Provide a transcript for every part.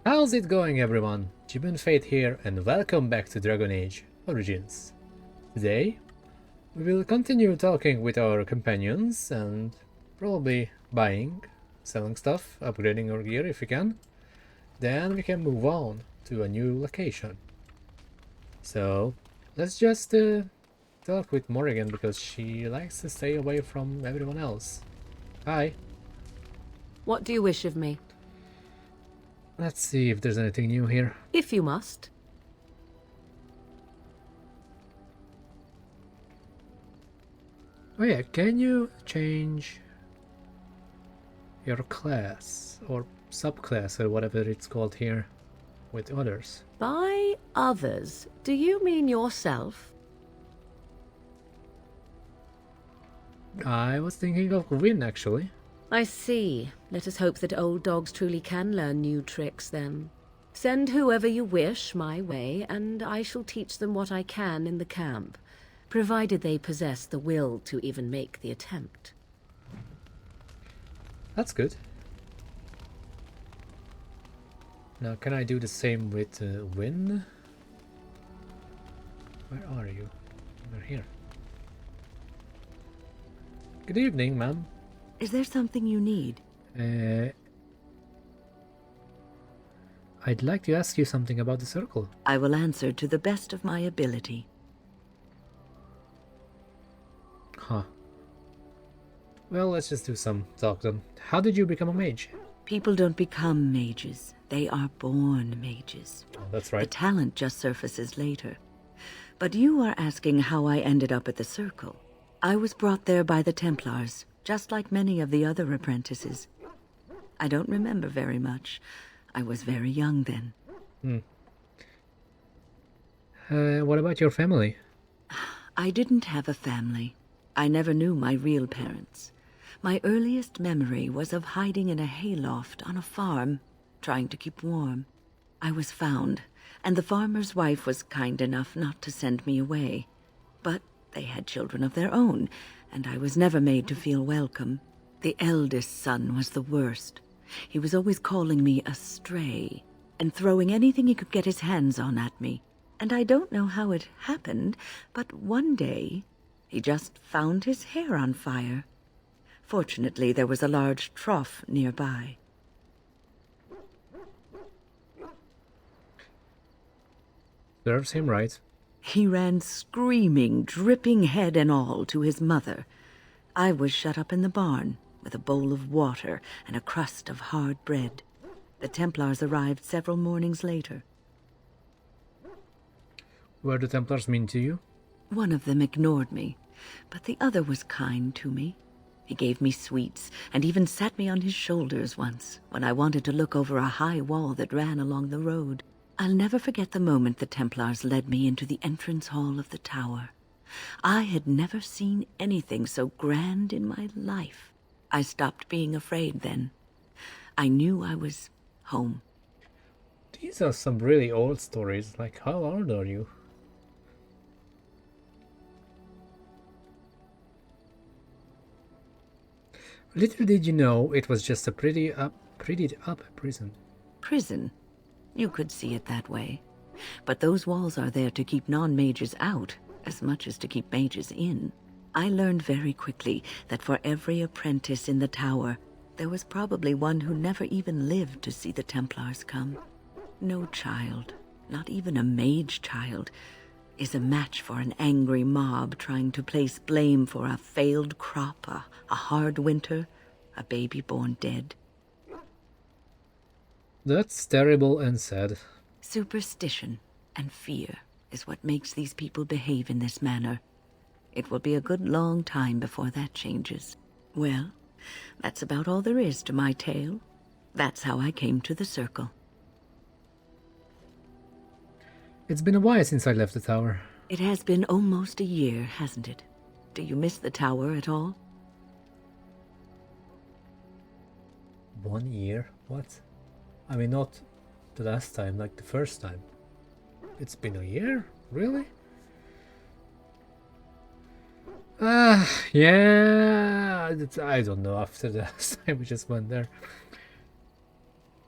How's it going, everyone? Gibbon Fate here, and welcome back to Dragon Age Origins. Today, we will continue talking with our companions and probably buying, selling stuff, upgrading our gear if we can. Then we can move on to a new location. So, let's just talk with Morrigan because she likes to stay away from everyone else. Hi. What do you wish of me? Let's see if there's anything new here. If you must. Oh yeah, can you change your class or subclass or whatever it's called here with others? By others, do you mean yourself? I was thinking of Gwyn actually. I see. Let us hope that old dogs truly can learn new tricks then. Send whoever you wish my way, and I shall teach them what I can in the camp, provided they possess the will to even make the attempt. That's good. Now can I do the same with Gwyn? Where are you? You're here. Good evening, ma'am. Is there something you need? I'd like to ask you something about the circle. I will answer to the best of my ability. Huh. Well, let's just do some talk then. How did you become a mage? People don't become mages. They are born mages. Oh, that's The right. talent just surfaces later. But you are asking how I ended up at the Circle. I was brought there by the Templars, just like many of the other apprentices. I don't remember very much. I was very young then. What about your family? I didn't have a family. I never knew my real parents. My earliest memory was of hiding in a hayloft on a farm, trying to keep warm. I was found, and the farmer's wife was kind enough not to send me away. But they had children of their own, and I was never made to feel welcome. The eldest son was the worst. He was always calling me a stray, and throwing anything he could get his hands on at me. And I don't know how it happened, but one day he just found his hair on fire. Fortunately, there was a large trough nearby. Serves him right. He ran screaming, dripping head and all, to his mother. I was shut up in the barn with a bowl of water and a crust of hard bread. The Templars arrived several mornings later. Were the Templars mean to you? One of them ignored me, but the other was kind to me. He gave me sweets and even sat me on his shoulders once when I wanted to look over a high wall that ran along the road. I'll never forget the moment the Templars led me into the entrance hall of the tower. I had never seen anything so grand in my life. I stopped being afraid then. I knew I was home. These are some really old stories. Like, how old are you? Little did you know it was just a prettied up prison. Prison? You could see it that way. But those walls are there to keep non-mages out, as much as to keep mages in. I learned very quickly that for every apprentice in the tower, there was probably one who never even lived to see the Templars come. No child, not even a mage child, is a match for an angry mob trying to place blame for a failed crop, a hard winter, a baby born dead. That's terrible and sad. Superstition and fear is what makes these people behave in this manner. It will be a good long time before that changes. Well, that's about all there is to my tale. That's how I came to the Circle. It's been a while since I left the tower. It has been almost a year, hasn't it? Do you miss the tower at all? 1 year? What? I mean, not the last time, like the first time. It's been a year? Really? Yeah, I don't know, after the last time we just went there.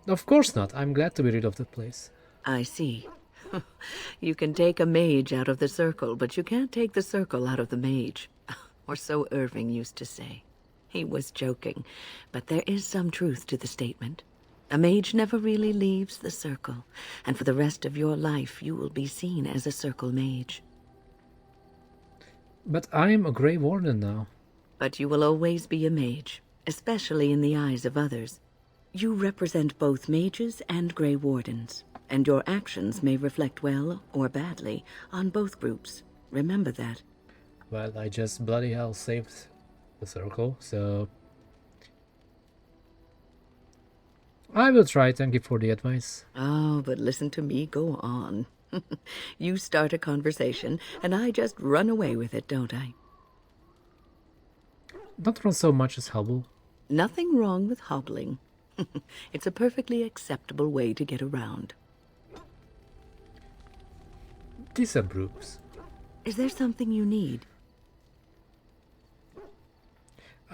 Of course not. I'm glad to be rid of the place. I see. You can take a mage out of the circle, but you can't take the circle out of the mage. Or so Irving used to say. He was joking, but there is some truth to the statement. A mage never really leaves the circle, and for the rest of your life you will be seen as a circle mage. But I'm a Grey Warden now. But you will always be a mage, especially in the eyes of others. You represent both mages and Grey Wardens, and your actions may reflect well or badly on both groups. Remember that. Well, I just bloody hell saved the circle, so I will try. Thank you for the advice. Oh, but listen to me go on. You start a conversation, and I just run away with it, don't I? Don't run so much as hobble. Nothing wrong with hobbling. It's a perfectly acceptable way to get around. Disapproves. Is there something you need?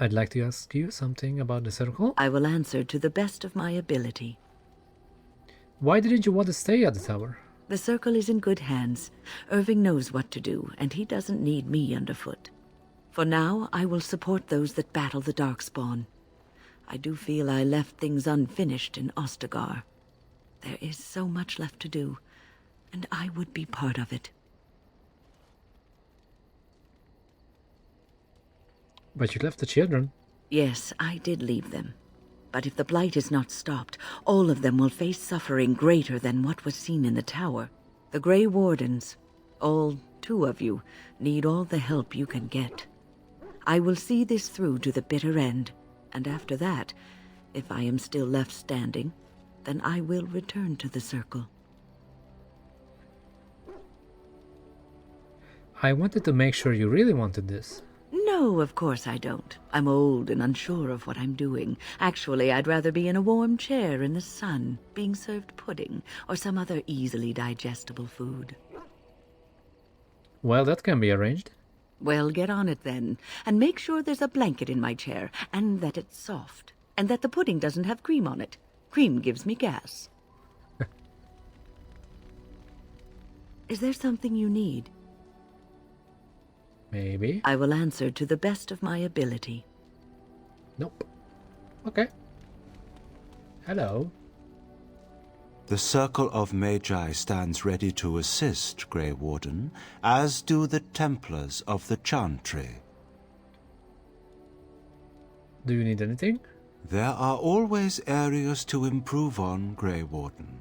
I'd like to ask you something about the circle. I will answer to the best of my ability. Why didn't you want to stay at the tower? The circle is in good hands. Irving knows what to do, and he doesn't need me underfoot. For now, I will support those that battle the Darkspawn. I do feel I left things unfinished in Ostagar. There is so much left to do, and I would be part of it. But you left the children. Yes, I did leave them. But if the blight is not stopped, all of them will face suffering greater than what was seen in the tower. The Grey Wardens, all 2 of you, need all the help you can get. I will see this through to the bitter end, and after that, if I am still left standing, then I will return to the circle. I wanted to make sure you really wanted this. No, of course I don't. I'm old and unsure of what I'm doing. Actually, I'd rather be in a warm chair in the sun, being served pudding or some other easily digestible food. Well, that can be arranged. Well, get on it then, and make sure there's a blanket in my chair, and that it's soft, and that the pudding doesn't have cream on it. Cream gives me gas. Is there something you need? Maybe. I will answer to the best of my ability. Nope. Okay. Hello. The Circle of Magi stands ready to assist, Grey Warden, as do the Templars of the Chantry. Do you need anything? There are always areas to improve on, Grey Warden.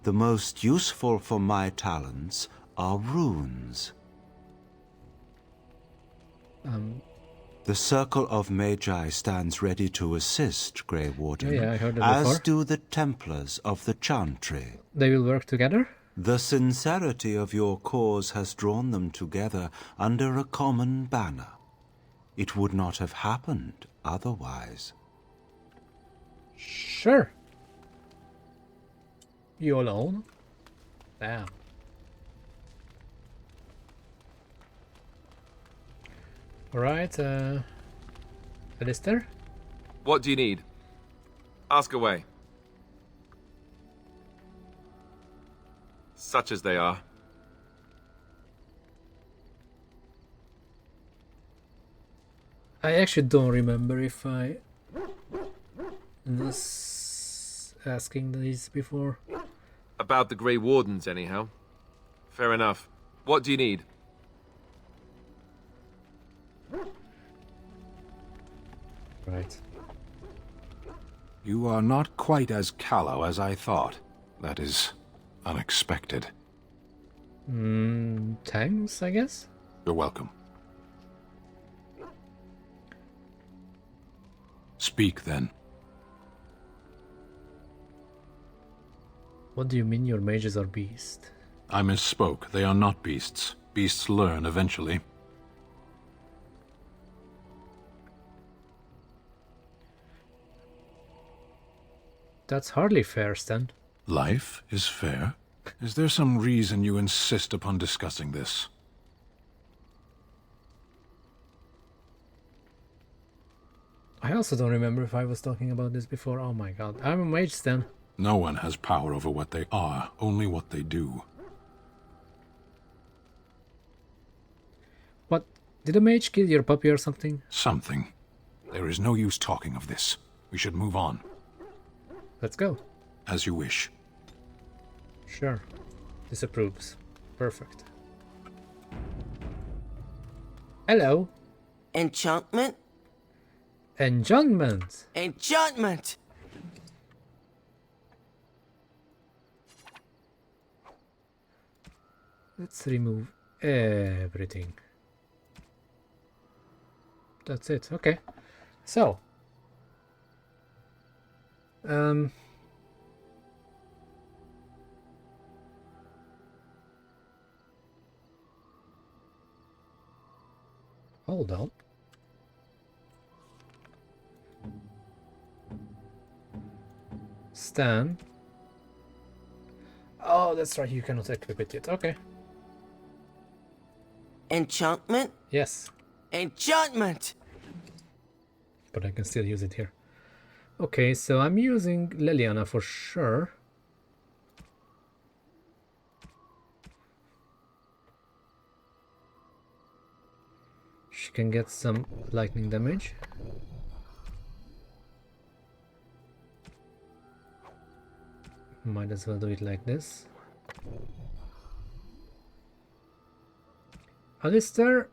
The most useful for my talents are runes. The Circle of Magi stands ready to assist, Grey Warden, Yeah, I heard that as before. do the Templars of the Chantry. They will work together? The sincerity of your cause has drawn them together under a common banner. It would not have happened otherwise. Sure. You alone? Damn. Alright, Alistair? What do you need? Ask away. Such as they are. I actually don't remember if I was asking these before. About the Grey Wardens, anyhow. Fair enough. What do you need? Right. You are not quite as callow as I thought. That is unexpected. Thanks, I guess? You're welcome. Speak, then. What do you mean your mages are beasts? I misspoke. They are not beasts. Beasts learn eventually. That's hardly fair, Stan. Life is fair. Is there some reason you insist upon discussing this? I also don't remember if I was talking about this before. Oh my god. I'm a mage, Stan. No one has power over what they are, only what they do. What? Did a mage kill your puppy or something? Something. There is no use talking of this. We should move on. Let's go. As you wish. Sure. Disapproves. Perfect. Hello. Enchantment? Enchantment. Enchantment! Let's remove everything. That's it. Okay. So. Hold on. Stan. Oh, that's right. You cannot equip it yet. Okay. Enchantment? Yes. Enchantment! But I can still use it here. Okay, so I'm using Leliana for sure. She can get some lightning damage. Might as well do it like this. Alistair,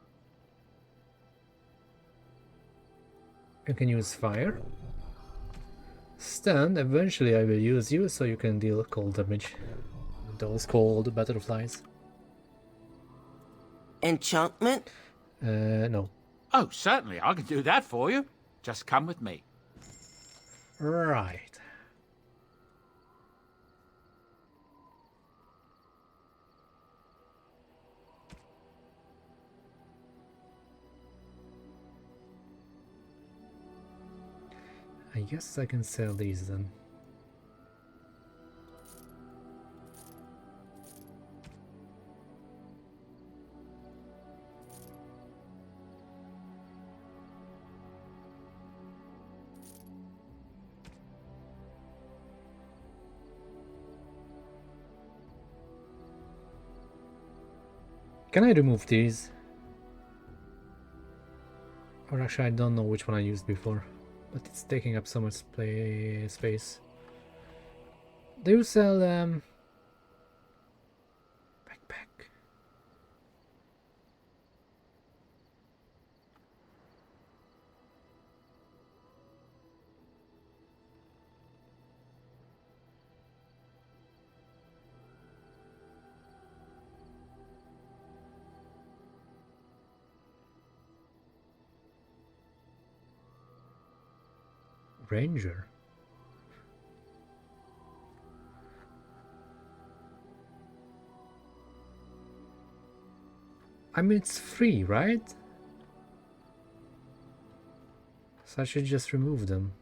you can use fire. Stan, eventually I will use you so you can deal cold damage. Those cold butterflies. Enchantment? No. Oh, certainly, I can do that for you. Just come with me. Right. I guess I can sell these then. Can I remove these? Or actually I don't know which one I used before. But it's taking up so much space. Do you sell backpack? Ranger. I mean, it's free, right? So I should just remove them.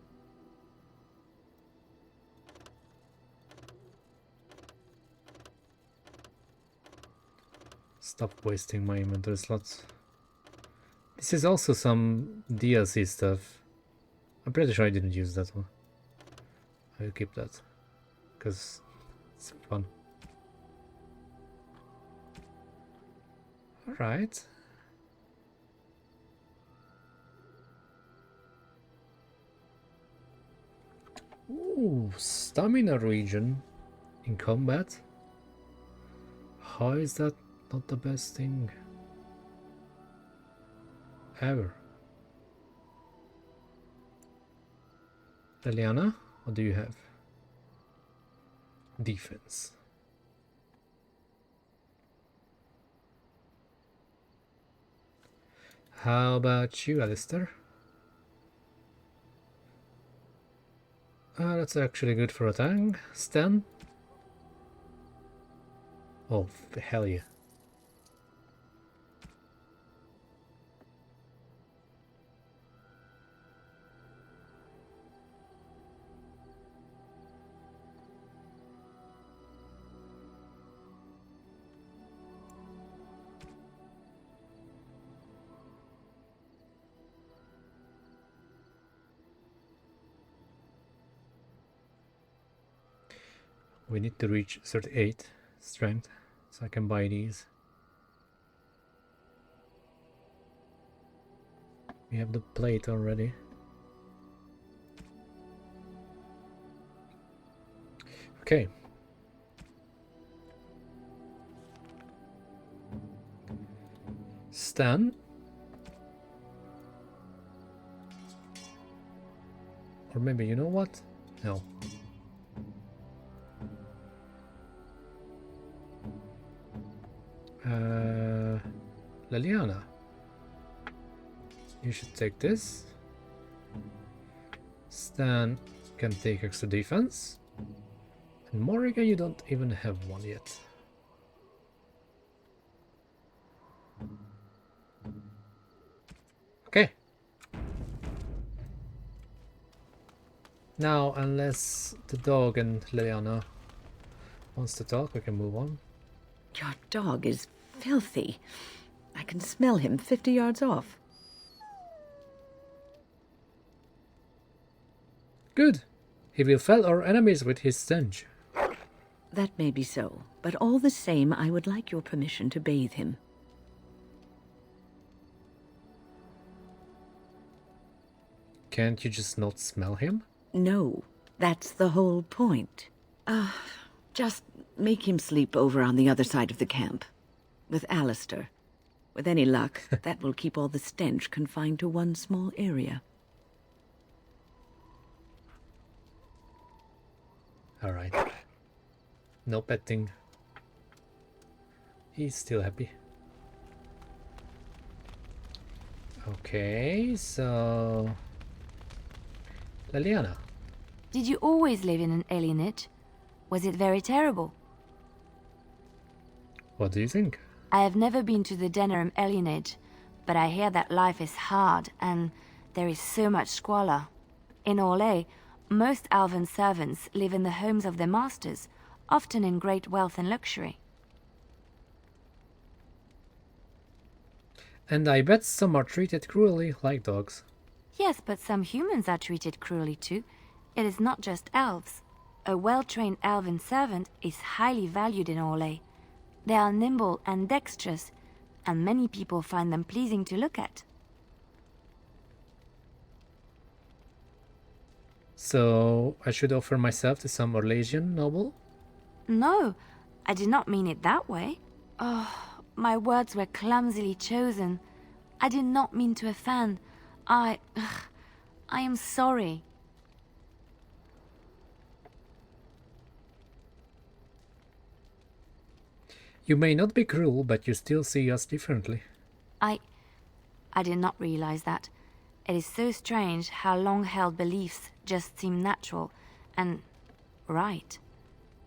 Stop wasting my inventory slots. This is also some DLC stuff. I'm pretty sure I didn't use that one. I'll keep that, because it's fun. Alright. Ooh, stamina regen in combat. How is that not the best thing ever? Leliana, what do you have? Defense. How about you, Alistair? That's actually good for a tank. Stan? Oh, hell yeah. We need to reach 38 strength so I can buy these. We have the plate already. Okay. Stan. Or maybe, you know what? No. Leliana. You should take this. Stan can take extra defense. And Morrigan, you don't even have one yet. Okay. Now, unless the dog and Leliana wants to talk, we can move on. Your dog is filthy. I can smell him 50 yards off. Good. He will fell our enemies with his stench. That may be so, but all the same, I would like your permission to bathe him. Can't you just not smell him? No, that's the whole point. Just make him sleep over on the other side of the camp. With Alistair. With any luck, that will keep all the stench confined to one small area. Alright. No petting. He's still happy. Okay, so... Leliana. Did you always live in an alienage? Was it very terrible? What do you think? I have never been to the Denerim alienage, but I hear that life is hard and there is so much squalor. In Orlais, most Alvan servants live in the homes of their masters, often in great wealth and luxury. And I bet some are treated cruelly like dogs. Yes, but some humans are treated cruelly too. It is not just elves. A well-trained elven servant is highly valued in Orlais. They are nimble and dexterous, and many people find them pleasing to look at. So, I should offer myself to some Orlesian noble? No, I did not mean it that way. Oh, my words were clumsily chosen. I did not mean to offend. I am sorry. You may not be cruel, but you still see us differently. I did not realize that. It is so strange how long-held beliefs just seem natural and right.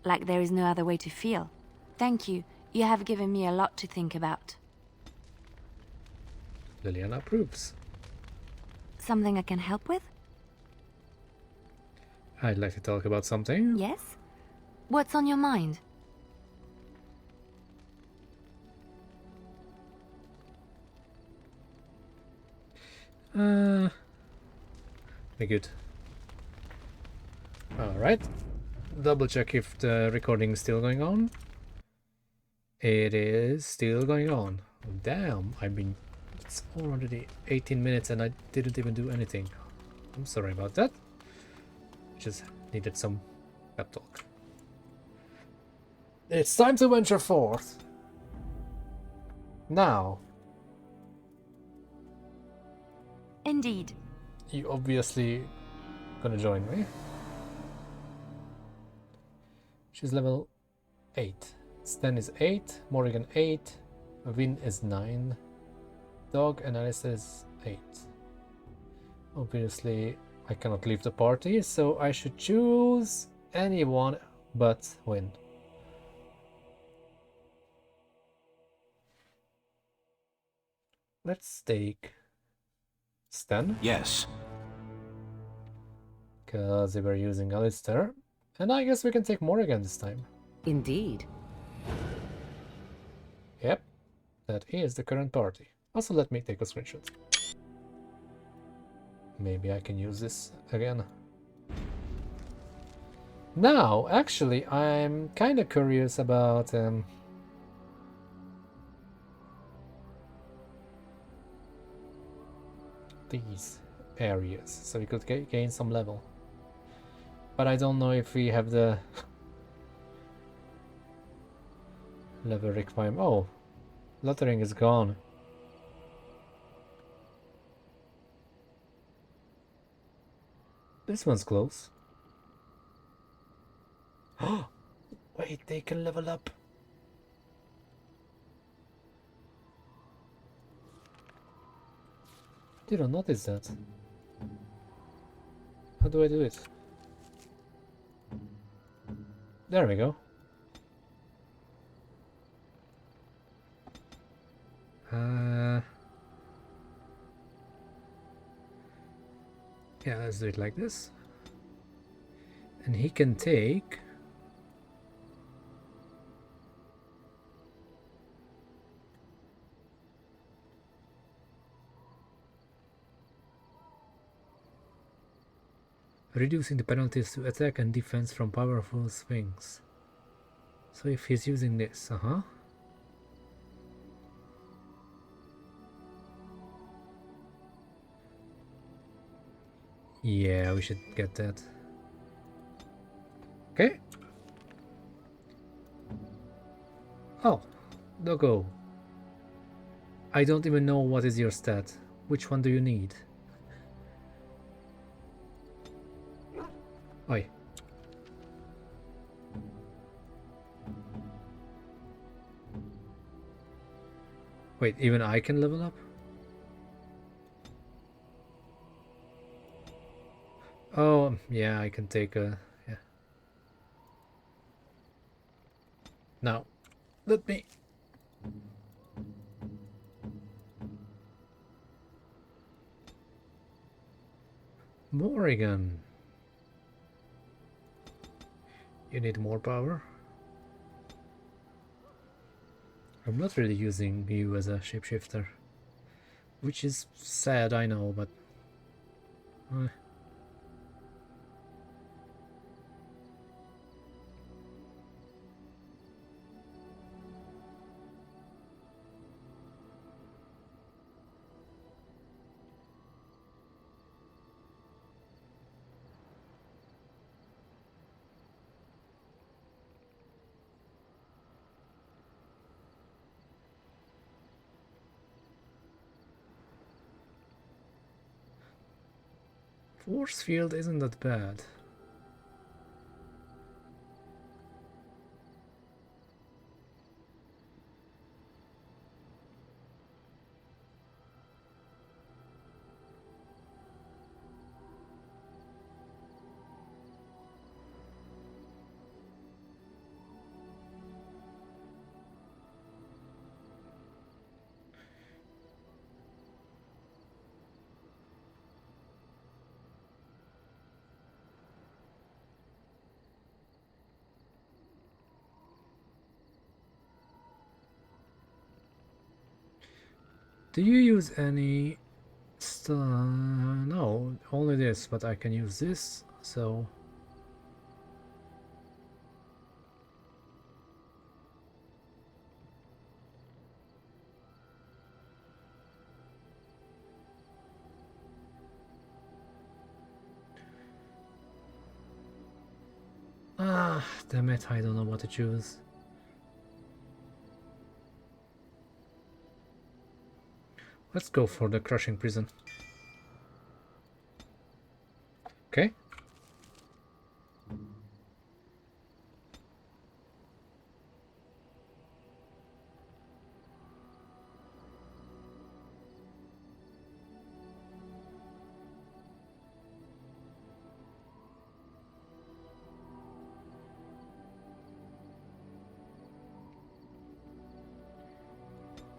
Like there is no other way to feel. Thank you. You have given me a lot to think about. Leliana approves. Something I can help with? I'd like to talk about something. Yes? What's on your mind? Be good. Alright. Double check if the recording is still going on. It is still going on. Damn, it's already 18 minutes and I didn't even do anything. I'm sorry about that. Just needed some pep talk. It's time to venture forth. Now. Indeed. You obviously gonna join me. She's level 8. Stan is 8, Morrigan 8, Vin is 9, Dog and Alice is 8. Obviously, I cannot leave the party, so I should choose anyone but Win. Let's take Stan. Yes. Because they were using Alistair. And I guess we can take Morrigan this time. Indeed. Yep, that is the current party. Also, let me take a screenshot. Maybe I can use this again. Now, actually, I'm kind of curious about these areas, so we could gain some level. But I don't know if we have the level requirement. Oh, lettering is gone. This one's close. Oh, wait, they can level up. Didn't notice that. How do I do it? There we go. Yeah, let's do it like this. And he can take... reducing the penalties to attack and defense from powerful swings. So if he's using this, yeah, we should get that. Okay. Oh, doggo. I don't even know what is your stat. Which one do you need? Oi. Wait, even I can level up? Oh, yeah, I can take a... yeah. Now, let me... Morrigan. You need more power? I'm not really using you as a shapeshifter. Which is sad, I know, but... force field isn't that bad. Do you use any stuff? No, only this, but I can use this, so... Ah, damn it, I don't know what to choose. Let's go for the crushing prison. Okay.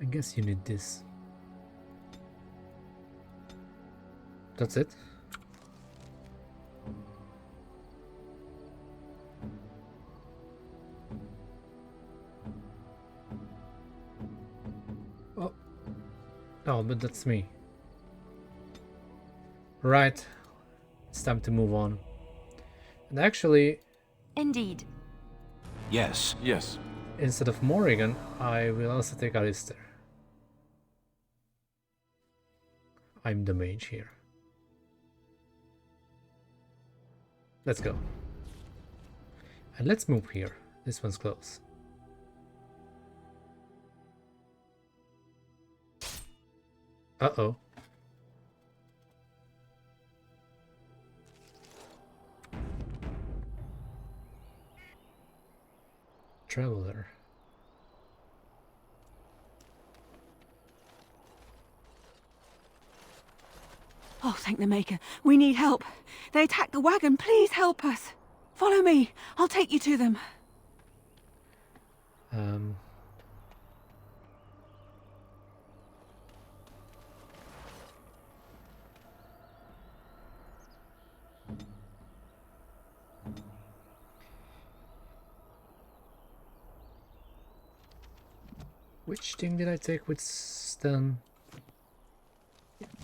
I guess you need this. That's it. Oh. Oh, but that's me. Right. It's time to move on. And actually, Indeed. Yes. Yes. Instead of Morrigan, I will also take Alistair. I'm the mage here. Let's go. And let's move here. This one's close. Uh-oh. Traveler. Oh, thank the Maker. We need help. They attacked the wagon. Please help us. Follow me. I'll take you to them. Which thing did I take with Stan?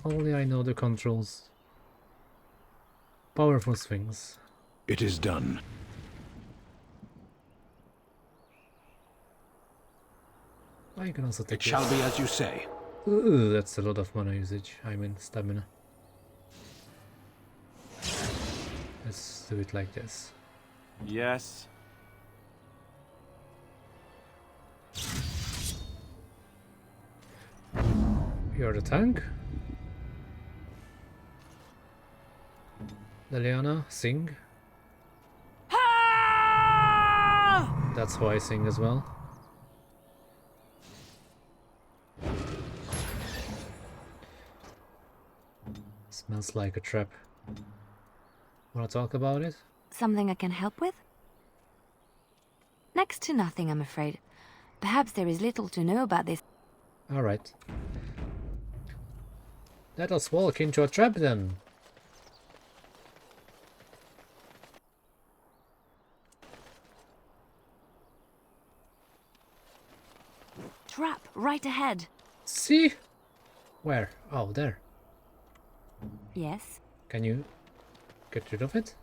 Only I know the controls. Powerful swings. It is done. I can also take It shall be as you say. Ooh, that's a lot of mana usage. I mean stamina. Let's do it like this. Yes. You're the tank. Leliana, sing. That's why I sing as well. Smells like a trap. Wanna talk about it? Something I can help with? Next to nothing, I'm afraid. Perhaps there is little to know about this. Alright. Let us walk into a trap then. Trap right ahead. See? Where? Oh, there. Yes. Can you get rid of it?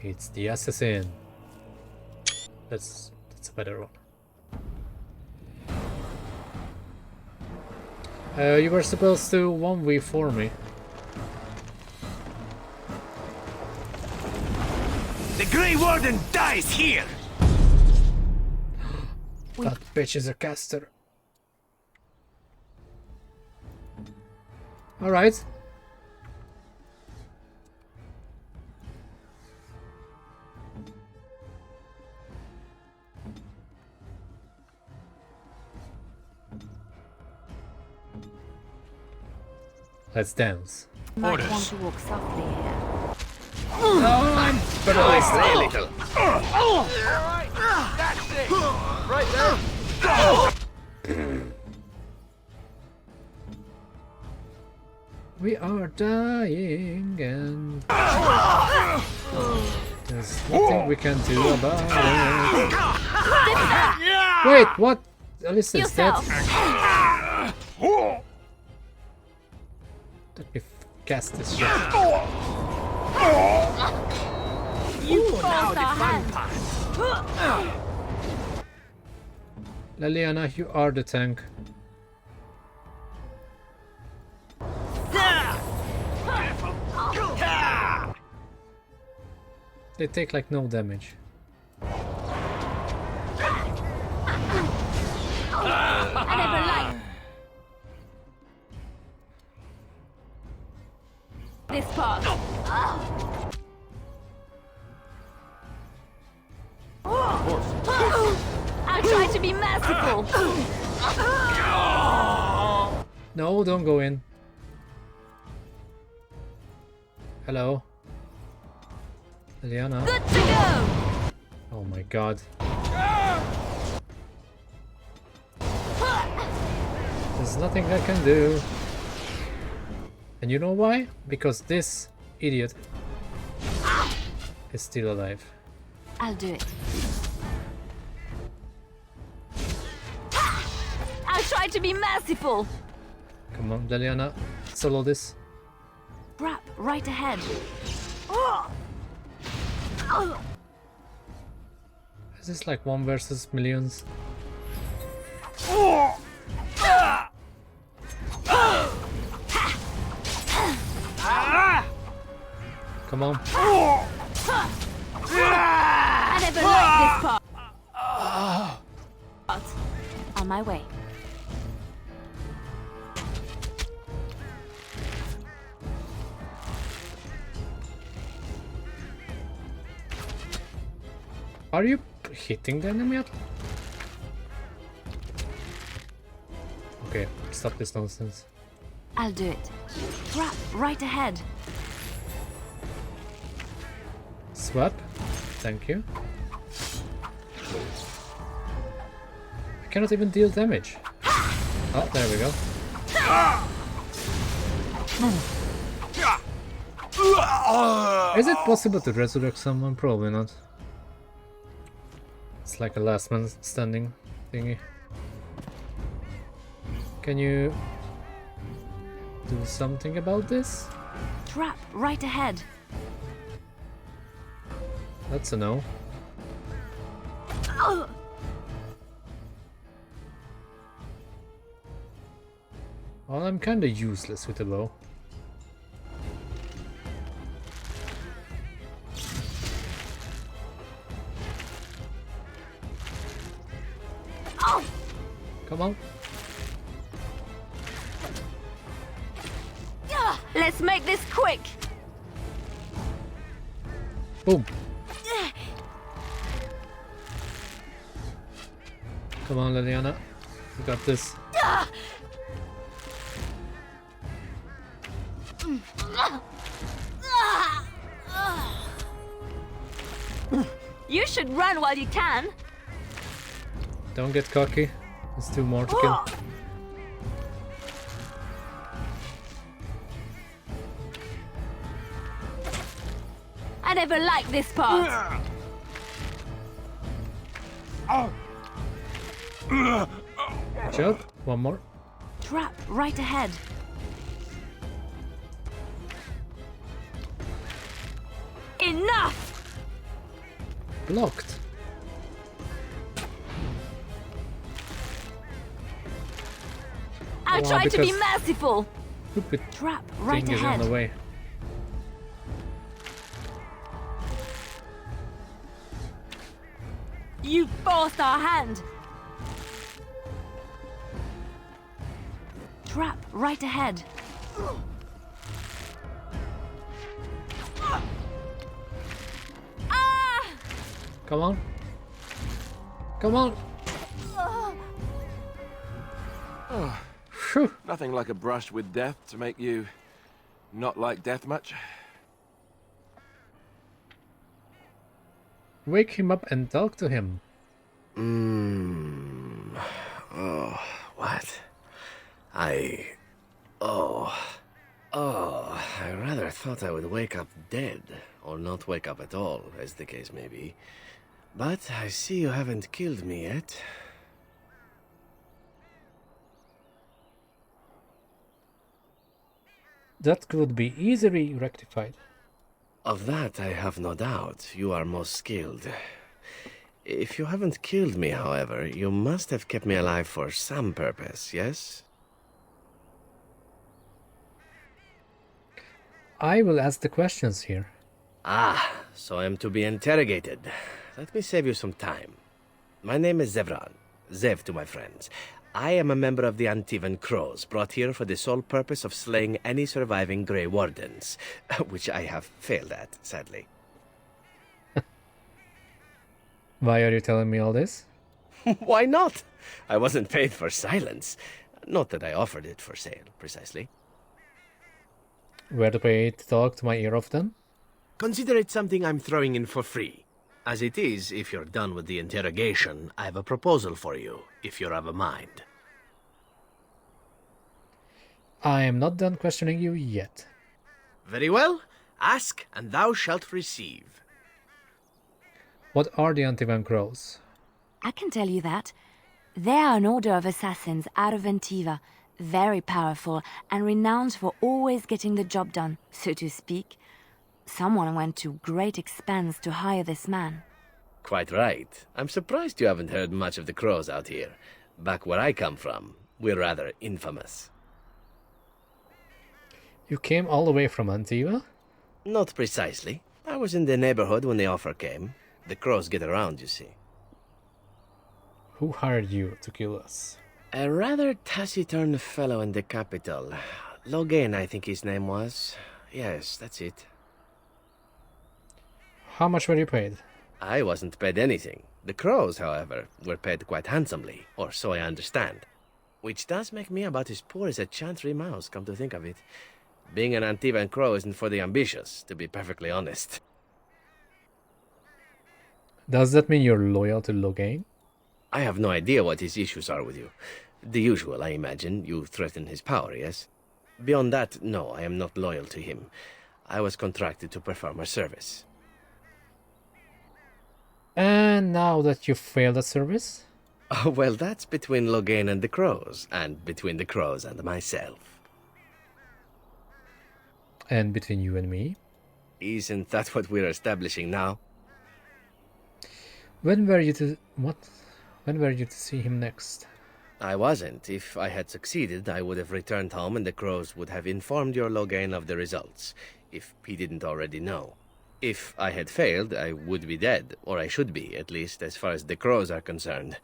It's the assassin. That's a better one. You were supposed to 1v4 me. The Grey Warden dies here! That bitch is a caster. Alright. Let's dance. Might want to walk softly here. No, I'm paralyzed. little. That's it! Right there! We are dying and there's nothing we can do about it. Wait, what? Alyssa's dead. Let me cast this shit. You forced our hand. Leliana, you are the tank. They take like no damage. I never liked this part. I'll try to be merciful. No, don't go in. Hello. Leliana. Good to go. Oh my god. There's nothing I can do. And you know why? Because this idiot is still alive. I'll do it. I'll try to be merciful! Come on, Leliana, solo this. Brap, right ahead. Is this like 1 versus millions? Come on. I never liked this part. On my way. Are you hitting the enemy up? Okay, stop this nonsense. I'll do it. Brap, right ahead. Swap. Thank you. I cannot even deal damage. Oh, there we go. Is it possible to resurrect someone? Probably not. It's like a last man standing thingy. Can you do something about this? Trap, right ahead. That's a no. Well, I'm kinda useless with the bow. Come on. Let's make this quick. Boom. Come on, Leliana. You got this. You should run while you can. Don't get cocky. There's 2 more to kill. I never liked this part. Good job. 1 more. Trap, right ahead. Enough! Blocked. I'll Oh, try to be because- merciful. Stupid Trap, right thing is in the ahead. way. You forced our hand. Trap, right ahead. Ah! Come on. Come on. Phew. Nothing like a brush with death to make you not like death much. Wake him up and talk to him. Oh, what? I rather thought I would wake up dead, or not wake up at all, as the case may be. But I see you haven't killed me yet. That could be easily rectified. Of that I have no doubt. You are most skilled. If you haven't killed me, however, you must have kept me alive for some purpose, yes? I will ask the questions here. Ah, so I am to be interrogated. Let me save you some time. My name is Zevran. Zev to my friends. I am a member of the Antivan Crows, brought here for the sole purpose of slaying any surviving Grey Wardens, which I have failed at, sadly. Why are you telling me all this? Why not? I wasn't paid for silence. Not that I offered it for sale, precisely. Were to pay to talk to my ear off then? Consider it something I'm throwing in for free. As it is, if you're done with the interrogation, I have a proposal for you, if you're of a mind. I am not done questioning you yet. Very well. Ask, and thou shalt receive. What are the Antivan Crows? I can tell you that. They are an order of assassins out of Antiva, very powerful and renowned for always getting the job done, so to speak. Someone went to great expense to hire this man. Quite right. I'm surprised you haven't heard much of the crows out here. Back where I come from, we're rather infamous. You came all the way from Antiva? Not precisely. I was in the neighborhood when the offer came. The crows get around, you see. Who hired you to kill us? A rather taciturn fellow in the capital. Loren, I think his name was. Yes, that's it. How much were you paid? I wasn't paid anything. The crows, however, were paid quite handsomely, or so I understand. Which does make me about as poor as a chantry mouse, come to think of it. Being an Antivan crow isn't for the ambitious, to be perfectly honest. Does that mean you're loyal to Loren? I have no idea what his issues are with you. The usual, I imagine. You threaten his power, yes? Beyond that, no, I am not loyal to him. I was contracted to perform a service. And now that you've failed at service? Oh, well, that's between Loren and the crows, and between the crows and myself. And between you and me? Isn't that what we're establishing now? When were you to... what? When were you to see him next? I wasn't. If I had succeeded, I would have returned home and the crows would have informed your Loren of the results, if he didn't already know. If I had failed, I would be dead, or I should be, at least as far as the crows are concerned.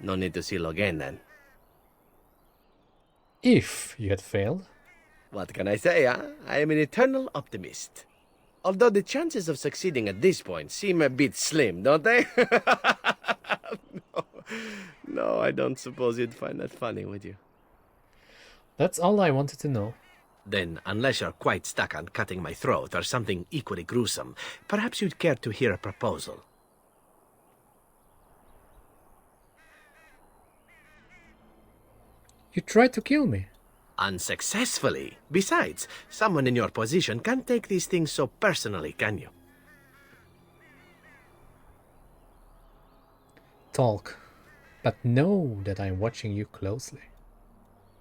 No need to see Loren then. If you had failed? What can I say, huh? I am an eternal optimist. Although the chances of succeeding at this point seem a bit slim, don't they? No, I don't suppose you'd find that funny, would you? That's all I wanted to know. Then, unless you're quite stuck on cutting my throat or something equally gruesome, perhaps you'd care to hear a proposal. You tried to kill me. Unsuccessfully. Besides, someone in your position can't take these things so personally, can you? Talk. But know that I'm watching you closely.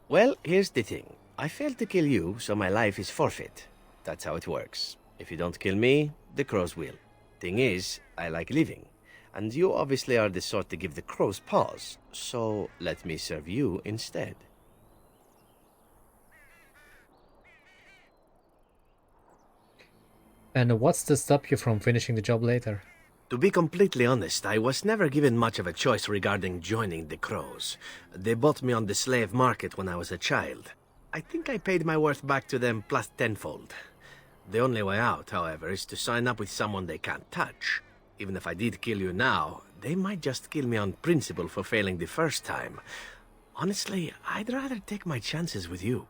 Well, here's the thing. I failed to kill you, so my life is forfeit. That's how it works. If you don't kill me, the crows will. Thing is, I like living. And you obviously are the sort to give the crows pause. So let me serve you instead. And what's to stop you from finishing the job later? To be completely honest, I was never given much of a choice regarding joining the crows. They bought me on the slave market when I was a child. I think I paid my worth back to them plus tenfold. The only way out, however, is to sign up with someone they can't touch. Even if I did kill you now, they might just kill me on principle for failing the first time. Honestly, I'd rather take my chances with you.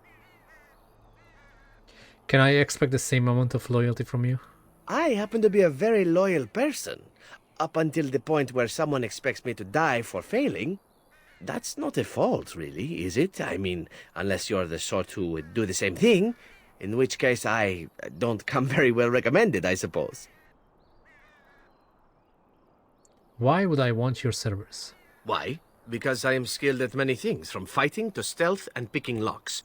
Can I expect the same amount of loyalty from you? I happen to be a very loyal person. Up until the point where someone expects me to die for failing. That's not a fault, really, is it? I mean, unless you're the sort who would do the same thing, in which case I don't come very well recommended, I suppose. Why would I want your service? Why? Because I am skilled at many things, from fighting to stealth and picking locks.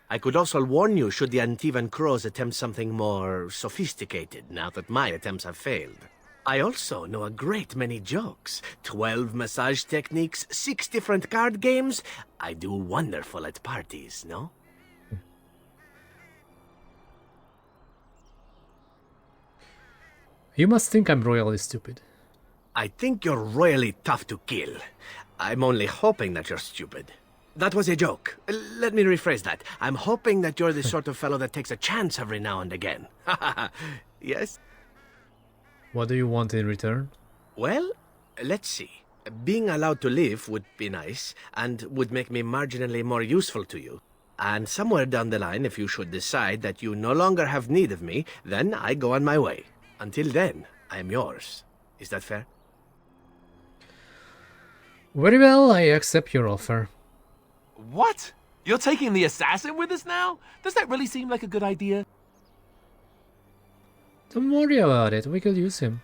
I could also warn you should the Antivan crows attempt something more sophisticated, now that my attempts have failed. I also know a great many jokes. 12 massage techniques, 6 different card games. I do wonderful at parties, no? You must think I'm royally stupid. I think you're royally tough to kill. I'm only hoping that you're stupid. That was a joke. Let me rephrase that. I'm hoping that you're the sort of fellow that takes a chance every now and again. Yes? What do you want in return? Well, let's see. Being allowed to live would be nice, and would make me marginally more useful to you. And somewhere down the line, if you should decide that you no longer have need of me, then I go on my way. Until then, I am yours. Is that fair? Very well, I accept your offer. What? You're taking the assassin with us now? Does that really seem like a good idea? Don't worry about it, we could use him.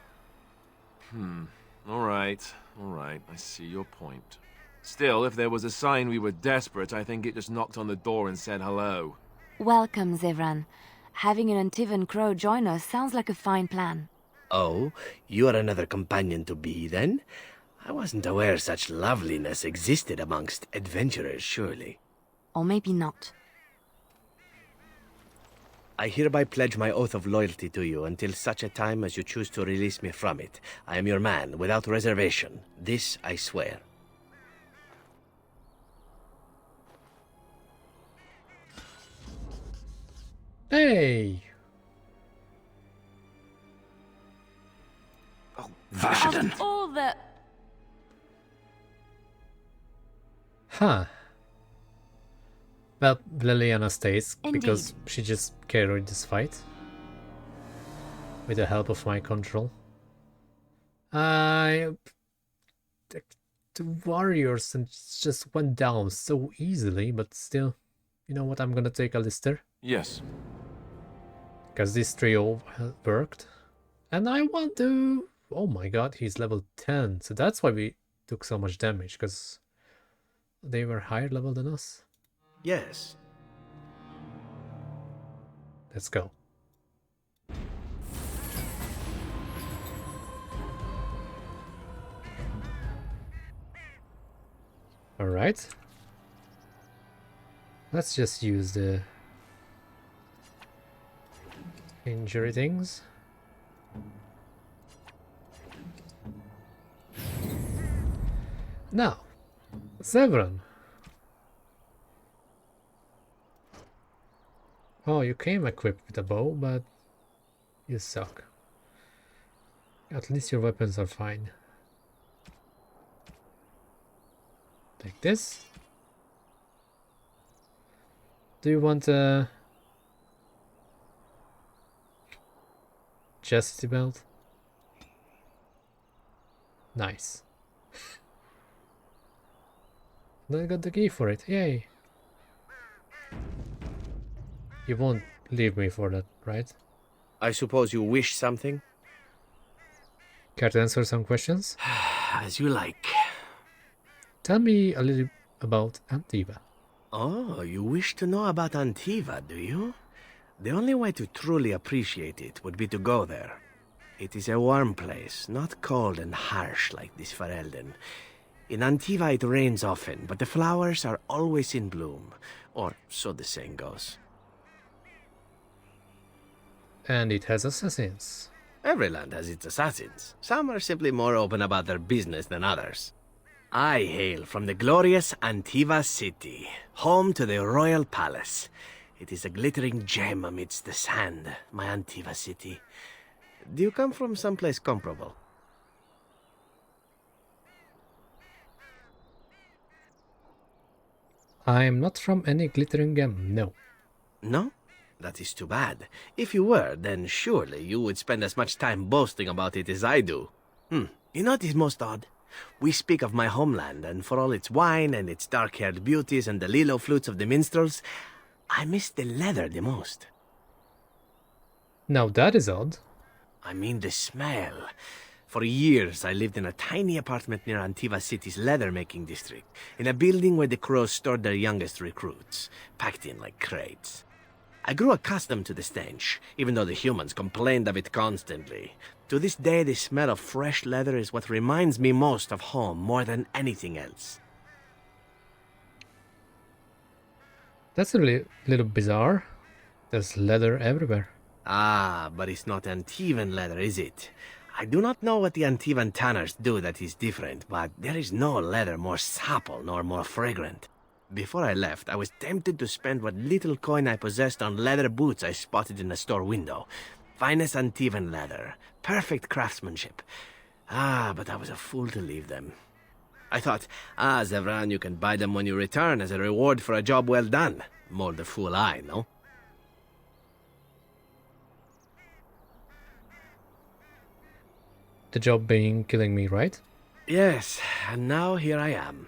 All right. I see your point. Still, if there was a sign we were desperate, I think it just knocked on the door and said hello. Welcome, Zevran. Having an Antivan crow join us sounds like a fine plan. Oh, you are another companion to be, then? I wasn't aware such loveliness existed amongst adventurers, surely. Or maybe not. I hereby pledge my oath of loyalty to you until such a time as you choose to release me from it. I am your man, without reservation. This I swear. Hey! Vashaden. Of all the... Huh. Well, Leliana stays Indeed. because she just carried this fight. With the help of my control. The warriors just went down so easily, but still, you know what, I'm gonna take Alistair. Yes. Because this trio worked. And I want to... Oh my god, he's level 10. So that's why we took so much damage, because they were higher level than us. Yes. Let's go. Alright. Let's just use the injury things. Now, Zevran. Oh, you came equipped with a bow, but you suck. At least your weapons are fine. Take this. Do you want a chastity belt? Nice. Then I got the key for it. Yay. You won't leave me for that, right? I suppose you wish something? Care to answer some questions? As you like. Tell me a little about Antivan. Oh, you wish to know about Antiva, do you? The only way to truly appreciate it would be to go there. It is a warm place, not cold and harsh like this Ferelden. In Antiva it rains often, but the flowers are always in bloom, or so the saying goes. And it has assassins. Every land has its assassins. Some are simply more open about their business than others. I hail from the glorious Antiva city, home to the royal palace. It is a glittering gem amidst the sand, my Antiva city. Do you come from someplace comparable? I am not from any glittering gem, no. No? That is too bad. If you were, then surely you would spend as much time boasting about it as I do. You know what is most odd? We speak of my homeland, and for all its wine and its dark-haired beauties and the lilo flutes of the minstrels, I miss the leather the most. Now that is odd. I mean the smell. For years, I lived in a tiny apartment near Antiva City's leather-making district, in a building where the crows stored their youngest recruits, packed in like crates. I grew accustomed to the stench, even though the humans complained of it constantly. To this day, the smell of fresh leather is what reminds me most of home, more than anything else. That's a little bizarre. There's leather everywhere. Ah, but it's not Antivan leather, is it? I do not know what the Antivan tanners do that is different, but there is no leather more supple nor more fragrant. Before I left, I was tempted to spend what little coin I possessed on leather boots I spotted in a store window. Finest Antivan leather, perfect craftsmanship. Ah, but I was a fool to leave them. I thought, Zevran, you can buy them when you return as a reward for a job well done. More the fool I, no? The job being killing me, right? Yes, and now here I am.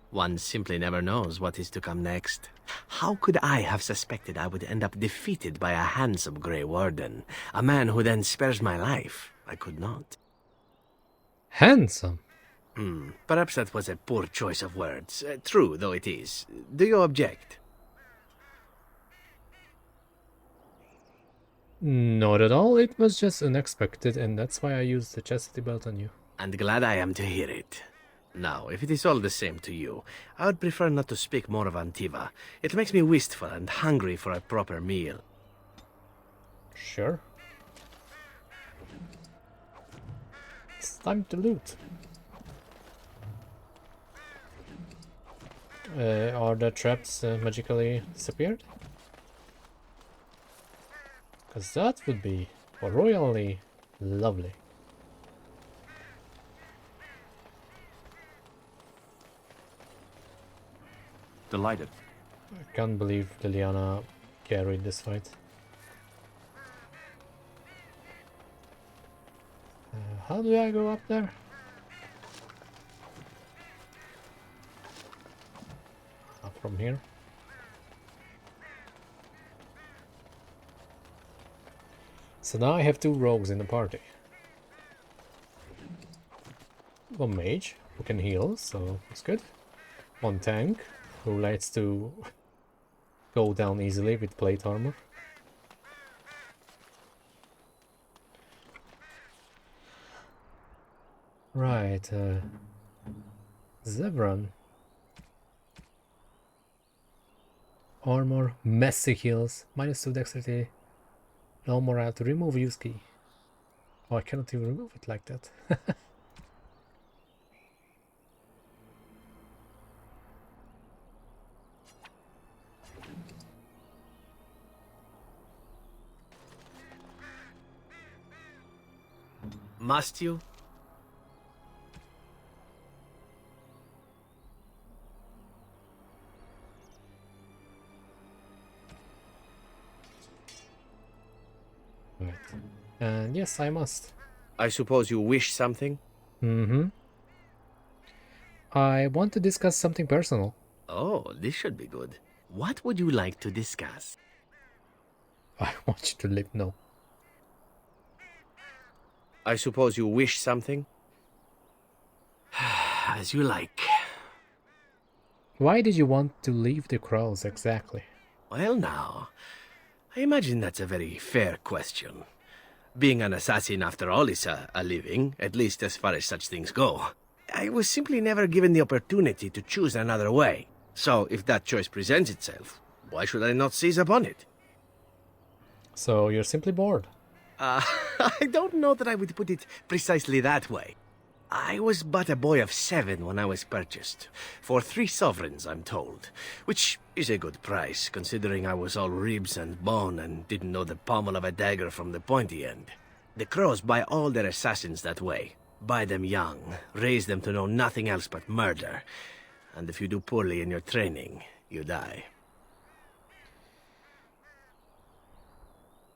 One simply never knows what is to come next. How could I have suspected I would end up defeated by a handsome Grey Warden? A man who then spares my life? I could not. Handsome? Perhaps that was a poor choice of words. True, though it is. Do you object? Not at all, it was just unexpected, and that's why I used the chastity belt on you. And glad I am to hear it. Now, if it is all the same to you, I would prefer not to speak more of Antiva. It makes me wistful and hungry for a proper meal. Sure. It's time to loot. Are the traps magically disappeared? Because that would be royally lovely. Delighted. I can't believe Leliana carried this fight. How do I go up there? From here. So now I have two rogues in the party. One mage who can heal, so that's good. One tank who likes to go down easily with plate armor. Right, Zevran. Armor, messy heals, -2 dexterity, no morale to remove use key. Oh, I cannot even remove it like that. Must you? Right. And yes, I must. I suppose you wish something? Mm-hmm. I want to discuss something personal. Oh, this should be good. What would you like to discuss? I want you to live now. I suppose you wish something? As you like. Why did you want to leave the Crows exactly? Well, now, I imagine that's a very fair question. Being an assassin, after all, is a living, at least as far as such things go. I was simply never given the opportunity to choose another way. So, if that choice presents itself, why should I not seize upon it? So you're simply bored? I don't know that I would put it precisely that way. I was but a boy of 7 when I was purchased. For 3 sovereigns, I'm told. Which is a good price, considering I was all ribs and bone and didn't know the pommel of a dagger from the pointy end. The Crows buy all their assassins that way. Buy them young, raise them to know nothing else but murder. And if you do poorly in your training, you die.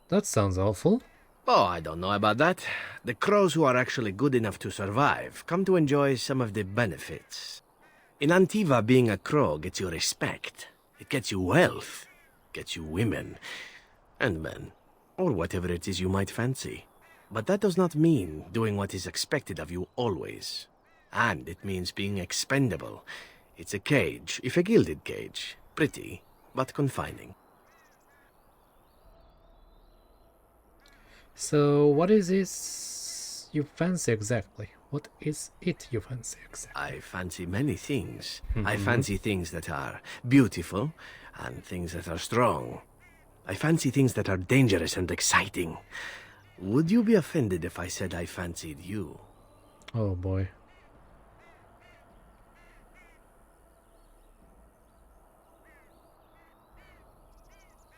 That sounds awful. Oh, I don't know about that. The Crows who are actually good enough to survive come to enjoy some of the benefits. In Antiva, being a Crow gets you respect. It gets you wealth. Gets you women. And men. Or whatever it is you might fancy. But that does not mean doing what is expected of you always. And it means being expendable. It's a cage, if a gilded cage. Pretty, but confining. So what is this you fancy exactly? What is it you fancy exactly? I fancy many things. I fancy things that are beautiful and things that are strong. I fancy things that are dangerous and exciting. Would you be offended if I said I fancied you? Oh boy.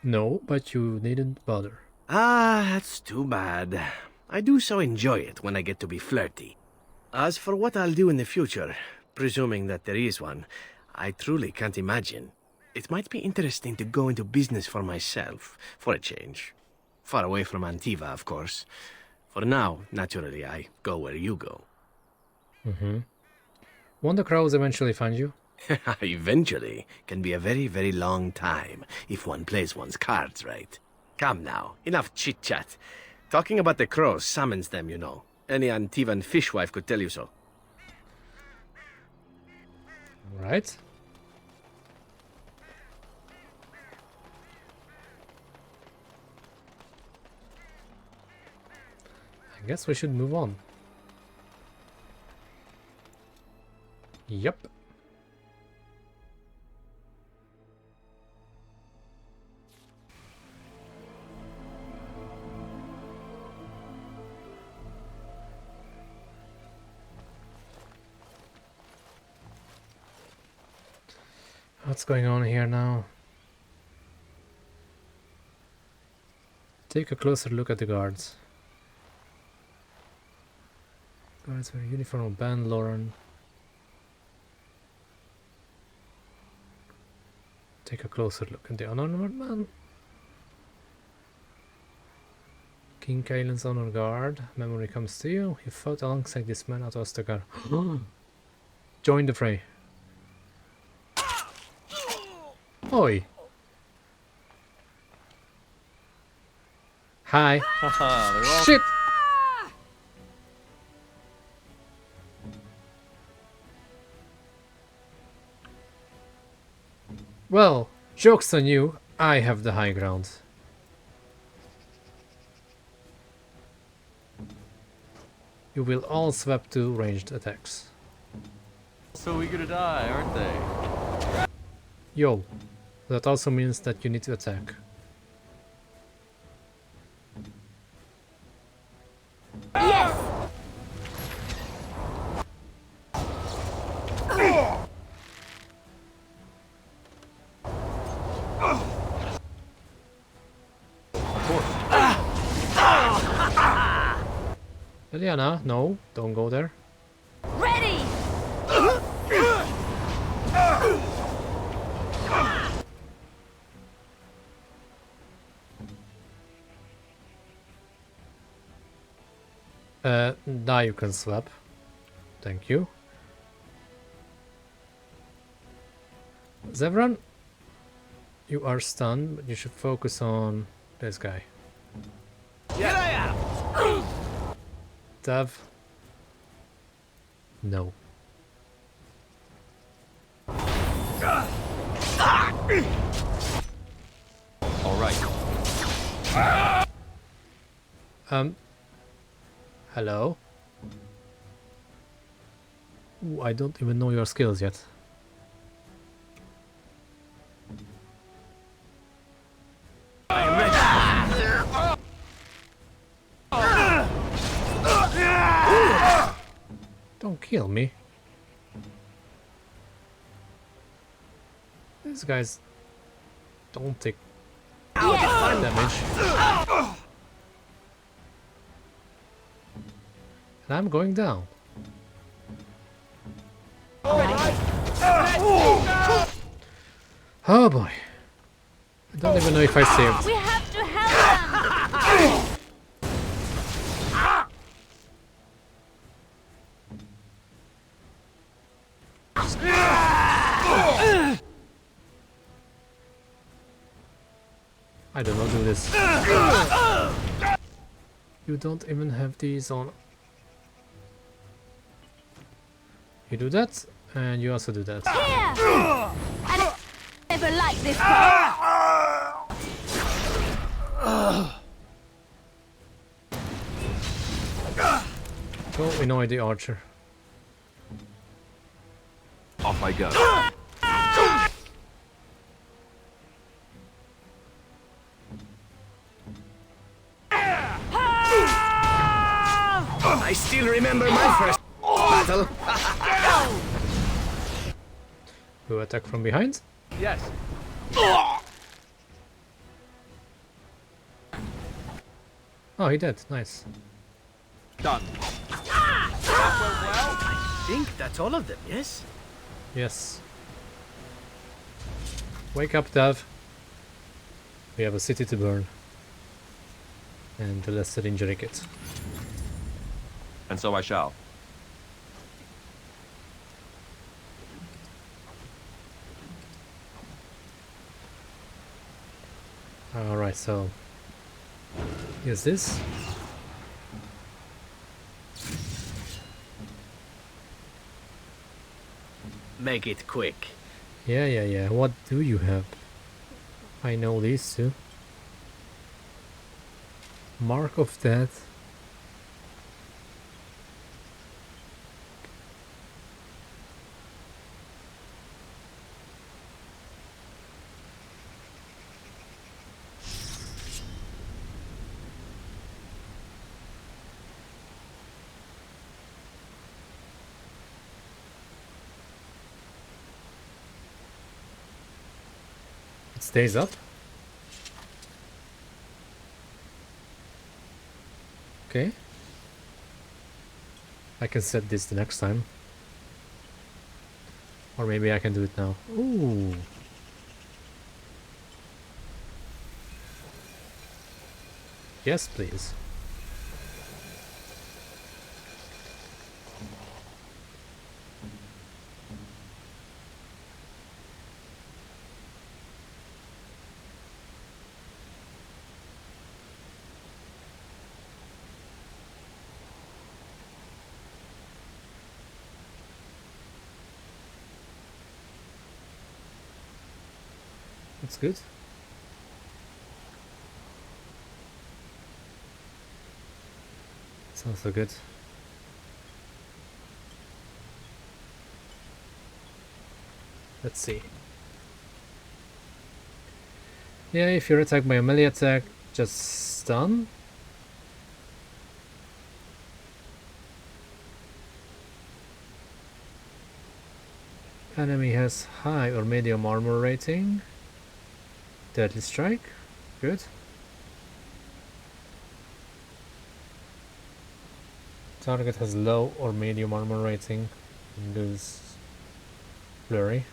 No, but you needn't bother. Ah, that's too bad. I do so enjoy it when I get to be flirty. As for what I'll do in the future, presuming that there is one, I truly can't imagine. It might be interesting to go into business for myself, for a change. Far away from Antiva, of course. For now, naturally, I go where you go. Won't the Crows eventually find you? Eventually can be a very, very long time, if one plays one's cards right. Come now, enough chit-chat. Talking about the Crows summons them, you know. Any Antivan fishwife could tell you so. Right. I guess we should move on. Yep. What's going on here now? Take a closer look at the guards. Guards wear uniform of Bann, Loren. Take a closer look at the unarmored man. King Kaelin's honor guard. Memory comes to you. You fought alongside this man at Ostagar. Join the fray. Oi. Hi. Shit. Well, joke's on you. I have the high ground. You will all swap to ranged attacks. So eager to die, aren't they? Yo, that also means that you need to attack. Yes! Leliana, no, don't go there. Ready! Now you can swap. Thank you. Zevran, you are stunned, but you should focus on this guy. Here I am! Dev. No. All right. Hello? Ooh, I don't even know your skills yet. Don't kill me. These guys don't take damage. And I'm going down. Oh boy. I don't even know if I saved. We have to help them! I do not do this. You don't even have these on. You do that, and you also do that. Here! I never liked this part. Go annoy the archer. Off I go. I still remember my first battle. Who attack from behind? Yes. Oh, he did. Nice. Done. I think that's all of them, yes? Yes. Wake up, Dev. We have a city to burn. And the lesser injury kit. And so I shall. Alright, so use this. Make it quick. Yeah. What do you have? I know these two. Mark of Death. It stays up. Okay. I can set this the next time. Or maybe I can do it now. Ooh. Yes, please. That's good. Sounds so good. Let's see. Yeah, if you're attacked by a melee attack, just stun. Enemy has high or medium armor rating. Deadly strike. Good. Target has low or medium armor rating and lose flurry.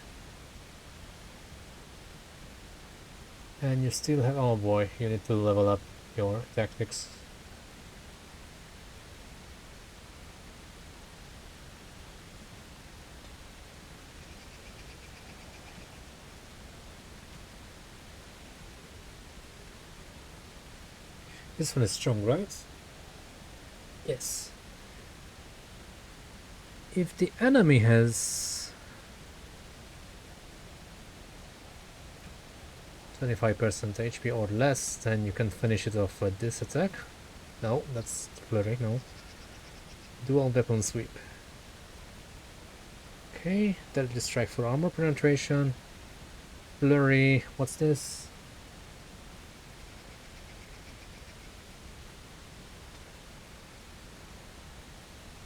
And you still have, oh boy, you need to level up your tactics. This one is strong, right? Yes. If the enemy has 25% HP or less, then you can finish it off with this attack. No, that's flurry, no. Dual weapon sweep. Okay, deadly strike for armor penetration. Flurry, what's this?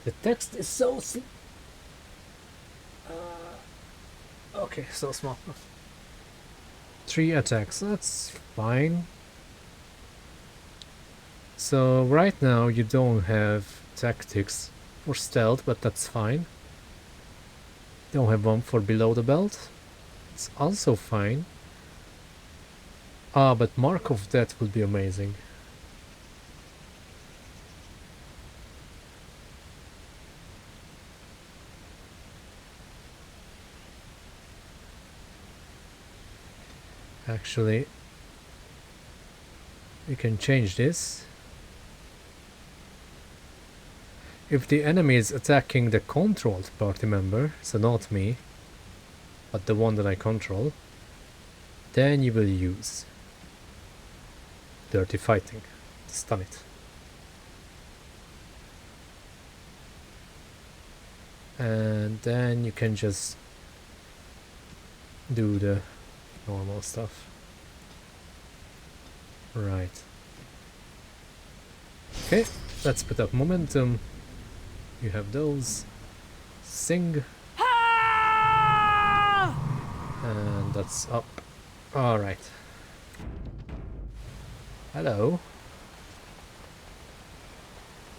The text is so okay, so small. 3 attacks, that's fine. So right now you don't have tactics for stealth, but that's fine. Don't have one for below the belt. It's also fine. Ah, but Mark of Death would be amazing. Actually, we can change this. If the enemy is attacking the controlled party member, so not me, but the one that I control, then you will use Dirty Fighting to stun it. And then you can just do the normal stuff. Right. Okay, let's put up momentum. You have those. Sing. And that's up. Alright. Hello.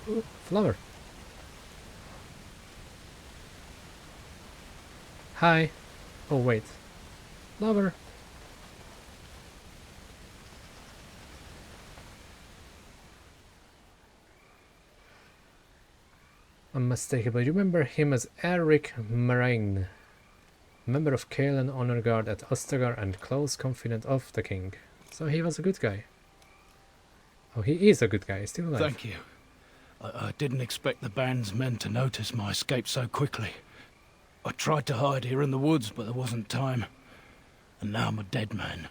Ooh, flower. Hi. Oh wait. Flower. Unmistakable. Remember him as Eric Marine, member of Kalen Honor Guard at Ostagar and close confidant of the king. So he was a good guy. Oh, he is a good guy. He's still alive. Thank you. I didn't expect the Bann's men to notice my escape so quickly. I tried to hide here in the woods, but there wasn't time. And now I'm a dead man.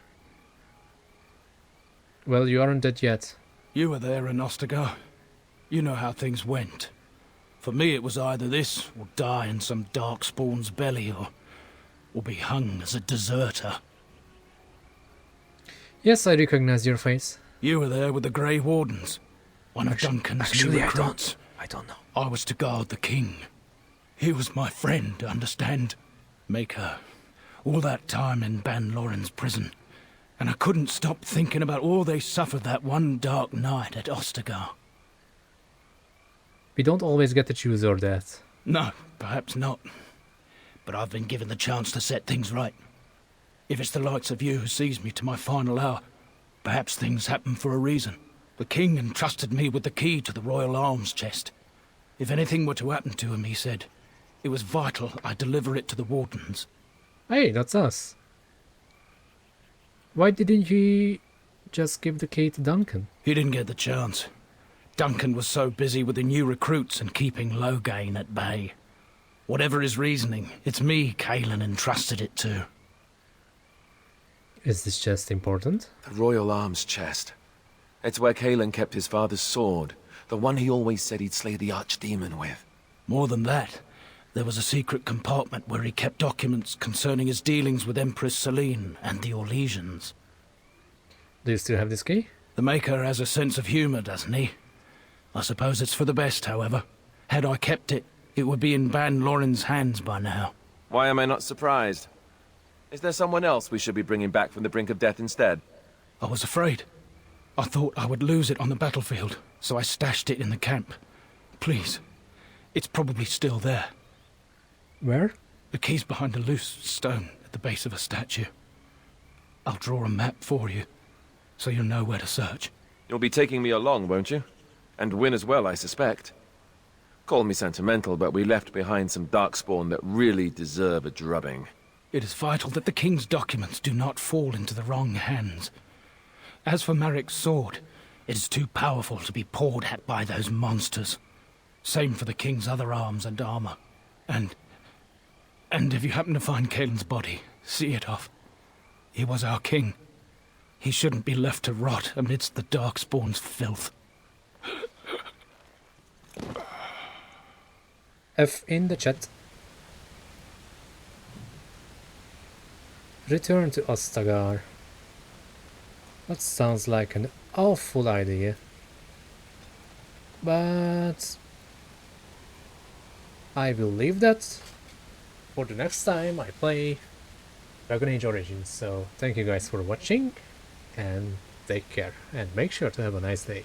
Well, you aren't dead yet. You were there in Ostagar. You know how things went. For me, it was either this, or die in some darkspawn's belly, or be hung as a deserter. Yes, I recognize your face. You were there with the Grey Wardens, one of Duncan's new recruits. I don't know. I was to guard the king. He was my friend, understand? Maker. All that time in Bann Loren's prison. And I couldn't stop thinking about all they suffered that one dark night at Ostagar. We don't always get to choose our death. No, perhaps not. But I've been given the chance to set things right. If it's the likes of you who sees me to my final hour, perhaps things happen for a reason. The king entrusted me with the key to the royal arms chest. If anything were to happen to him, he said, it was vital I deliver it to the Wardens. Hey, that's us. Why didn't he just give the key to Duncan? He didn't get the chance. Duncan was so busy with the new recruits and keeping Loghain at bay. Whatever his reasoning, it's me Cailan entrusted it to. Is this chest important? The royal arms chest. It's where Cailan kept his father's sword, the one he always said he'd slay the archdemon with. More than that, there was a secret compartment where he kept documents concerning his dealings with Empress Selene and the Orlesians. Do you still have this key? The Maker has a sense of humor, doesn't he? I suppose it's for the best, however. Had I kept it, it would be in Bann Loren's hands by now. Why am I not surprised? Is there someone else we should be bringing back from the brink of death instead? I was afraid. I thought I would lose it on the battlefield, so I stashed it in the camp. Please, it's probably still there. Where? The key's behind a loose stone at the base of a statue. I'll draw a map for you, so you'll know where to search. You'll be taking me along, won't you? And win as well, I suspect. Call me sentimental, but we left behind some darkspawn that really deserve a drubbing. It is vital that the king's documents do not fall into the wrong hands. As for Marik's sword, it is too powerful to be pawed at by those monsters. Same for the king's other arms and armor. And if you happen to find Cailan's body, see it off. He was our king. He shouldn't be left to rot amidst the darkspawn's filth. F in the chat. Return to Ostagar. That sounds like an awful idea. But I will leave that for the next time I play Dragon Age Origins. So thank you guys for watching and take care and make sure to have a nice day.